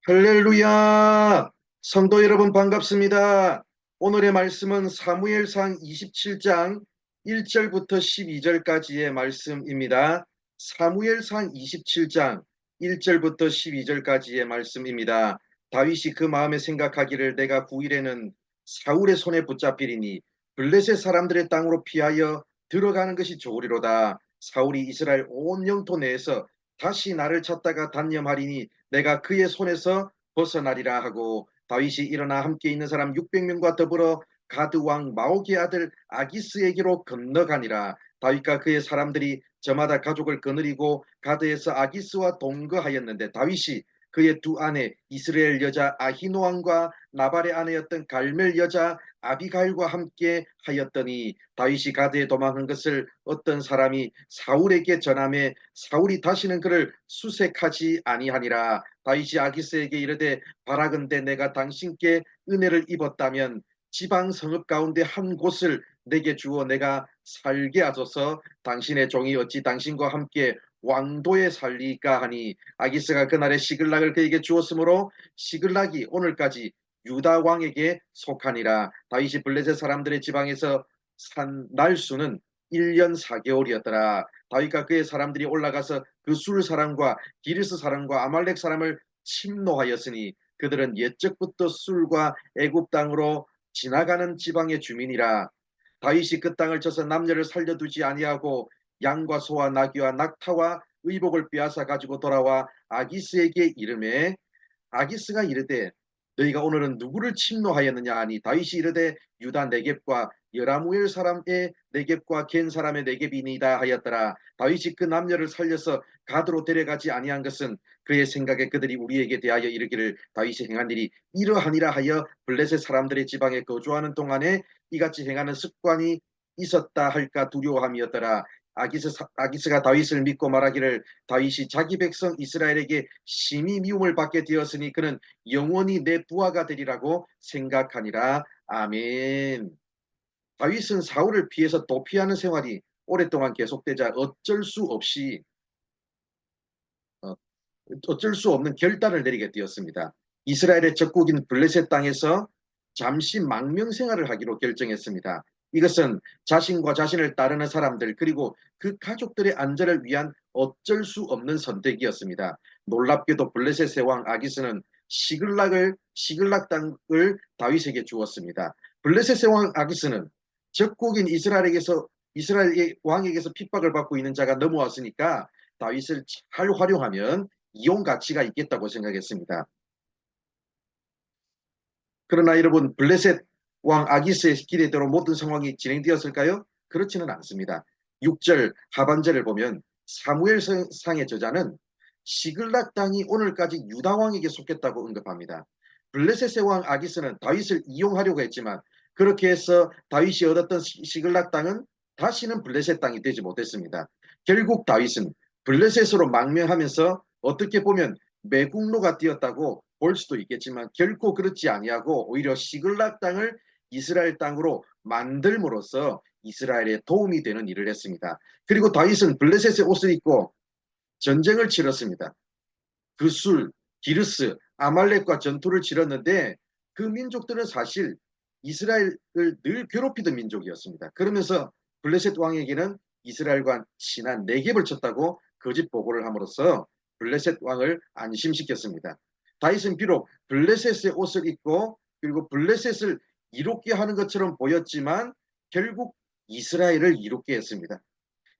할렐루야! 성도 여러분 반갑습니다. 오늘의 말씀은 사무엘상 27장 1절부터 12절까지의 말씀입니다. 사무엘상 27장 1절부터 12절까지의 말씀입니다. 다윗이 그 마음에 생각하기를 내가 9일에는 사울의 손에 붙잡히리니 블레셋 사람들의 땅으로 피하여 들어가는 것이 좋으리로다. 사울이 이스라엘 온 영토 내에서 다시 나를 찾다가 단념하리니 내가 그의 손에서 벗어나리라 하고 다윗이 일어나 함께 있는 사람 600명과 더불어 가드 왕 마옥의 아들 아기스에게로 건너가니라. 다윗과 그의 사람들이 저마다 가족을 거느리고 가드에서 아기스와 동거하였는데 다윗이 그의 두 아내 이스라엘 여자 아히노함과 나발의 아내였던 갈멜 여자 아비가일과 함께 하였더니 다윗이 가드에 도망한 것을 어떤 사람이 사울에게 전하매 사울이 다시는 그를 수색하지 아니하니라. 다윗이 아기스에게 이르되 바라건대 내가 당신께 은혜를 입었다면 지방 성읍 가운데 한 곳을 내게 주어 내가 살게 하소서. 당신의 종이 어찌 당신과 함께 왕도에 살리까 하니 아기스가 그날에 시글락을 그에게 주었으므로 시글락이 오늘까지 유다 왕에게 속하니라. 다윗이 블레셋 사람들의 지방에서 산 날수는 1년 4개월이었더라. 다윗과 그의 사람들이 올라가서 그 술 사람과 기르스 사람과 아말렉 사람을 침노하였으니 그들은 옛적부터 술과 애굽 땅으로 지나가는 지방의 주민이라. 다윗이 그 땅을 쳐서 남녀를 살려두지 아니하고 양과 소와 나귀와 낙타와 의복을 빼앗아 가지고 돌아와 아기스에게 이르매 아기스가 이르되 너희가 오늘은 누구를 침노하였느냐 하니 다윗이 이르되 유다 네겝과 여라무엘 사람의 네겝과 겐 사람의 네겝이니이다 하였더라. 다윗이 그 남녀를 살려서 가드로 데려가지 아니한 것은 그의 생각에 그들이 우리에게 대하여 이르기를 다윗이 행한 일이 이러하니라 하여 블레셋 사람들의 지방에 거주하는 동안에 이같이 행하는 습관이 있었다 할까 두려워함이었더라. 아기스가 다윗을 믿고 말하기를 다윗이 자기 백성 이스라엘에게 심히 미움을 받게 되었으니 그는 영원히 내 부하가 되리라고 생각하니라. 아멘. 다윗은 사울을 피해서 도피하는 생활이 오랫동안 계속되자 어, 어쩔 수 없는 결단을 내리게 되었습니다. 이스라엘의 적국인 블레셋 땅에서 잠시 망명 생활을 하기로 결정했습니다. 이것은 자신과 자신을 따르는 사람들 그리고 그 가족들의 안전을 위한 어쩔 수 없는 선택이었습니다. 놀랍게도 블레셋의 왕 아기스는 시글락 땅을 다윗에게 주었습니다. 블레셋의 왕 아기스는 적국인 이스라엘의 왕에게서 핍박을 받고 있는 자가 넘어왔으니까 다윗을 잘 활용하면 이용 가치가 있겠다고 생각했습니다. 그러나 여러분 블레셋 왕 아기스의 기대대로 모든 상황이 진행되었을까요? 그렇지는 않습니다. 6절 하반절을 보면 사무엘상의 저자는 시글락 땅이 오늘까지 유다 왕에게 속했다고 언급합니다. 블레셋의 왕 아기스는 다윗을 이용하려고 했지만 그렇게 해서 다윗이 얻었던 시글락 땅은 다시는 블레셋 땅이 되지 못했습니다. 결국 다윗은 블레셋으로 망명하면서 어떻게 보면 매국노가 되었다고 볼 수도 있겠지만 결코 그렇지 아니하고 오히려 시글락 땅을 이스라엘 땅으로 만들므로써 이스라엘에 도움이 되는 일을 했습니다. 그리고 다윗은 블레셋의 옷을 입고 전쟁을 치렀습니다. 그술, 기르스, 아말렉과 전투를 치렀는데 그 민족들은 사실 이스라엘을 늘 괴롭히던 민족이었습니다. 그러면서 블레셋 왕에게는 이스라엘과 친한 네겝을 쳤다고 거짓 보고를 함으로써 블레셋 왕을 안심시켰습니다. 다윗은 비록 블레셋의 옷을 입고 그리고 블레셋을 이롭게 하는 것처럼 보였지만 결국 이스라엘을 이롭게 했습니다.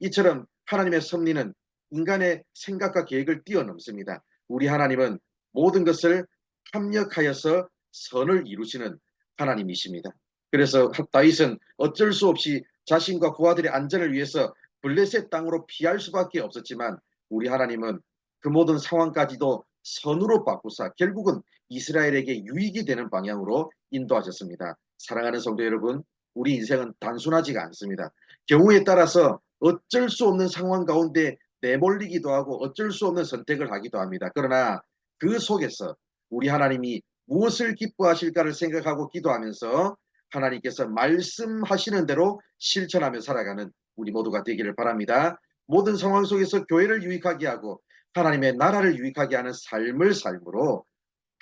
이처럼 하나님의 섭리는 인간의 생각과 계획을 뛰어넘습니다. 우리 하나님은 모든 것을 합력하여서 선을 이루시는 하나님이십니다. 그래서 다윗은 어쩔 수 없이 자신과 부하들의 안전을 위해서 블레셋 땅으로 피할 수밖에 없었지만 우리 하나님은 그 모든 상황까지도 선으로 바꾸사 결국은 이스라엘에게 유익이 되는 방향으로 인도하셨습니다. 사랑하는 성도 여러분, 우리 인생은 단순하지가 않습니다. 경우에 따라서 어쩔 수 없는 상황 가운데 내몰리기도 하고 어쩔 수 없는 선택을 하기도 합니다. 그러나 그 속에서 우리 하나님이 무엇을 기뻐하실까를 생각하고 기도하면서 하나님께서 말씀하시는 대로 실천하며 살아가는 우리 모두가 되기를 바랍니다. 모든 상황 속에서 교회를 유익하게 하고 하나님의 나라를 유익하게 하는 삶을 삶으로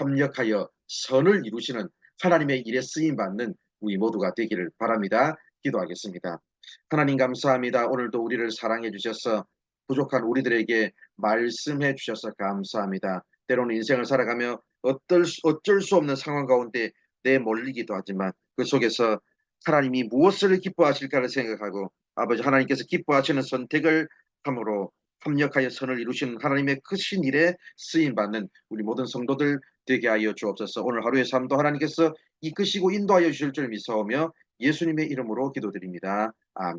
협력하여 선을 이루시는 하나님의 일에 쓰임 받는 우리 모두가 되기를 바랍니다. 기도하겠습니다. 하나님 감사합니다. 오늘도 우리를 사랑해 주셔서 부족한 우리들에게 말씀해 주셔서 감사합니다. 때로는 인생을 살아가며 어쩔 수 없는 상황 가운데 내몰리기도 하지만 그 속에서 하나님이 무엇을 기뻐하실까를 생각하고 아버지 하나님께서 기뻐하시는 선택을 함으로 협력하여 선을 이루시는 하나님의 크신 일에 쓰임 받는 우리 모든 성도들 되게 하여 주옵소서. 오늘 하루의 삶도 하나님께서 이끄시고 인도하여 주실 줄 믿사오며 예수님의 이름으로 기도드립니다. 아멘.